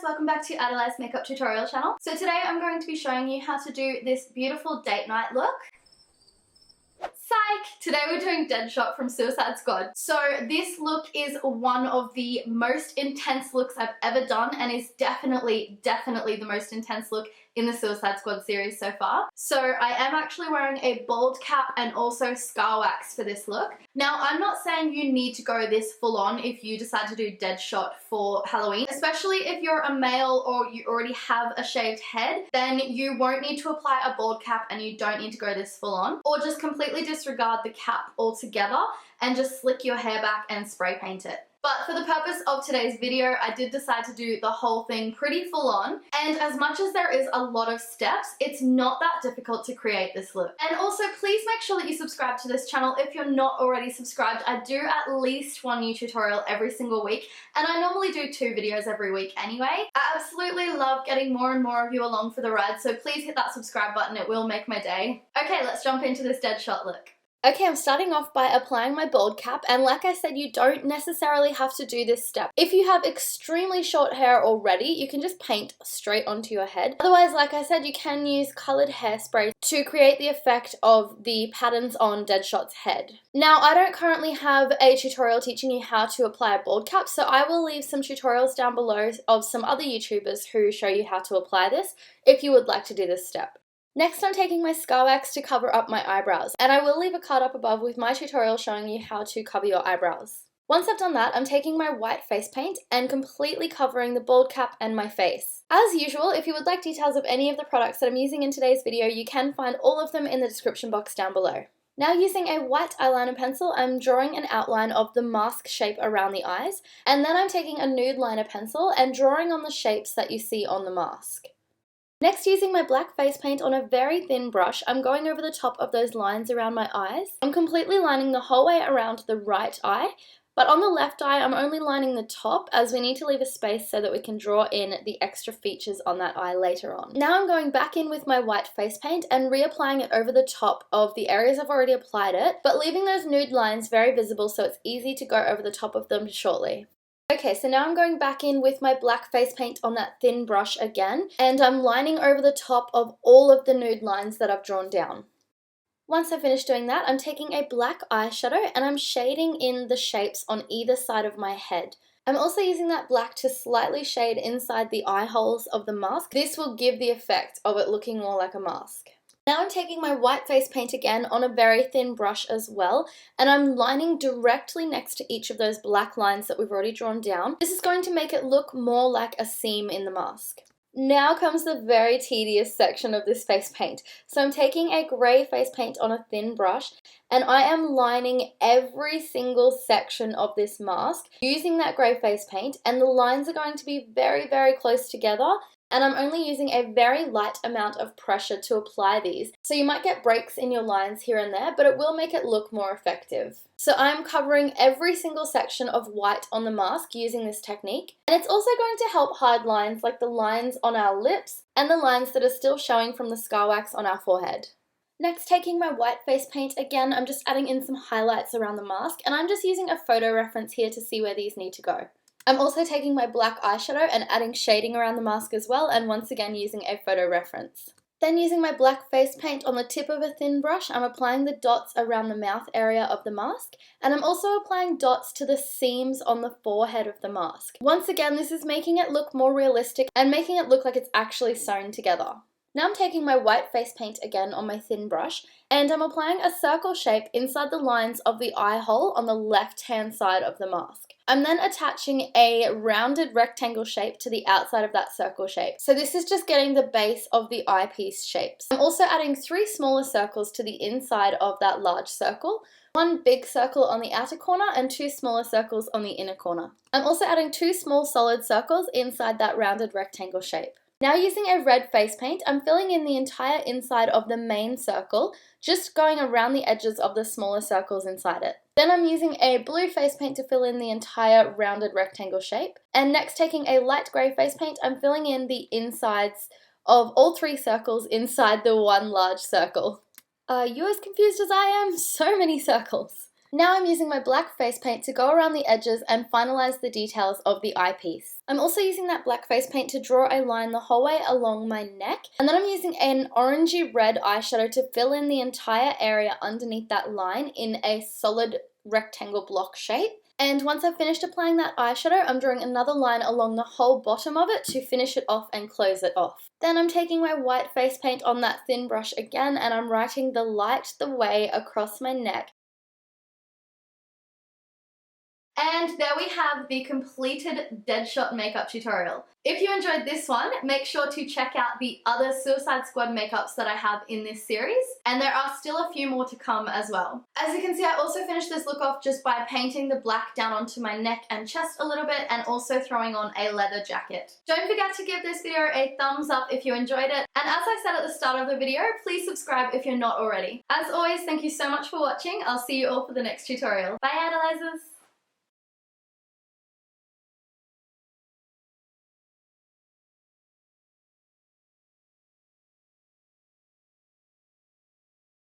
welcome back to EyedolizeMakeup tutorial channel. So today I'm going to be showing you how to do this beautiful date night look. Psych! Today we're doing Deadshot from Suicide Squad. So this look is one of the most intense looks I've ever done and is definitely the most intense look in the Suicide Squad series so far. So I am actually wearing a bald cap and also scar wax for this look. Now I'm not saying you need to go this full on if you decide to do Deadshot for Halloween, especially if you're a male or you already have a shaved head, then you won't need to apply a bald cap and you don't need to go this full on, or just completely disregard the cap altogether and just slick your hair back and spray paint it. But for the purpose of today's video, I did decide to do the whole thing pretty full on, and as much as there is a lot of steps, it's not that difficult to create this look. And also please make sure that you subscribe to this channel if you're not already subscribed. I do at least one new tutorial every single week, and I normally do 2 videos every week anyway. I absolutely love getting more and more of you along for the ride, so please hit that subscribe button, it will make my day. Okay, let's jump into this Deadshot look. Okay, I'm starting off by applying my bald cap, and like I said, you don't necessarily have to do this step. If you have extremely short hair already, you can just paint straight onto your head. Otherwise, like I said, you can use coloured hairspray to create the effect of the patterns on Deadshot's head. Now, I don't currently have a tutorial teaching you how to apply a bald cap, so I will leave some tutorials down below of some other YouTubers who show you how to apply this if you would like to do this step. Next, I'm taking my scar wax to cover up my eyebrows, and I will leave a card up above with my tutorial showing you how to cover your eyebrows. Once I've done that, I'm taking my white face paint and completely covering the bald cap and my face. As usual, if you would like details of any of the products that I'm using in today's video, you can find all of them in the description box down below. Now, using a white eyeliner pencil, I'm drawing an outline of the mask shape around the eyes, and then I'm taking a nude liner pencil and drawing on the shapes that you see on the mask. Next, using my black face paint on a very thin brush, I'm going over the top of those lines around my eyes. I'm completely lining the whole way around the right eye, but on the left eye, I'm only lining the top as we need to leave a space so that we can draw in the extra features on that eye later on. Now I'm going back in with my white face paint and reapplying it over the top of the areas I've already applied it, but leaving those nude lines very visible so it's easy to go over the top of them shortly. Okay, so now I'm going back in with my black face paint on that thin brush again, and I'm lining over the top of all of the nude lines that I've drawn down. Once I've finished doing that, I'm taking a black eyeshadow and I'm shading in the shapes on either side of my head. I'm also using that black to slightly shade inside the eye holes of the mask. This will give the effect of it looking more like a mask. Now I'm taking my white face paint again on a very thin brush as well, and I'm lining directly next to each of those black lines that we've already drawn down. This is going to make it look more like a seam in the mask. Now comes the very tedious section of this face paint. So I'm taking a grey face paint on a thin brush, and I am lining every single section of this mask using that grey face paint, and the lines are going to be very close together. And I'm only using a very light amount of pressure to apply these. So you might get breaks in your lines here and there, but it will make it look more effective. So I'm covering every single section of white on the mask using this technique. And it's also going to help hide lines like the lines on our lips and the lines that are still showing from the scar wax on our forehead. Next, taking my white face paint again, I'm just adding in some highlights around the mask, and I'm just using a photo reference here to see where these need to go. I'm also taking my black eyeshadow and adding shading around the mask as well, and once again using a photo reference. Then using my black face paint on the tip of a thin brush, I'm applying the dots around the mouth area of the mask, and I'm also applying dots to the seams on the forehead of the mask. Once again, this is making it look more realistic and making it look like it's actually sewn together. Now I'm taking my white face paint again on my thin brush, and I'm applying a circle shape inside the lines of the eye hole on the left-hand side of the mask. I'm then attaching a rounded rectangle shape to the outside of that circle shape. So this is just getting the base of the eyepiece shapes. I'm also adding 3 smaller circles to the inside of that large circle, 1 big circle on the outer corner and 2 smaller circles on the inner corner. I'm also adding 2 small solid circles inside that rounded rectangle shape. Now using a red face paint, I'm filling in the entire inside of the main circle, just going around the edges of the smaller circles inside it. Then I'm using a blue face paint to fill in the entire rounded rectangle shape. And next, taking a light grey face paint, I'm filling in the insides of all 3 circles inside the one large circle. Are you as confused as I am? So many circles. Now I'm using my black face paint to go around the edges and finalize the details of the eyepiece. I'm also using that black face paint to draw a line the whole way along my neck, and then I'm using an orangey red eyeshadow to fill in the entire area underneath that line in a solid rectangle block shape. And once I've finished applying that eyeshadow, I'm drawing another line along the whole bottom of it to finish it off and close it off. Then I'm taking my white face paint on that thin brush again, and I'm writing the light the way across my neck. And there we have the completed Deadshot makeup tutorial. If you enjoyed this one, make sure to check out the other Suicide Squad makeups that I have in this series, and there are still a few more to come as well. As you can see, I also finished this look off just by painting the black down onto my neck and chest a little bit, and also throwing on a leather jacket. Don't forget to give this video a thumbs up if you enjoyed it, and as I said at the start of the video, please subscribe if you're not already. As always, thank you so much for watching. I'll see you all for the next tutorial. Bye, idolizers!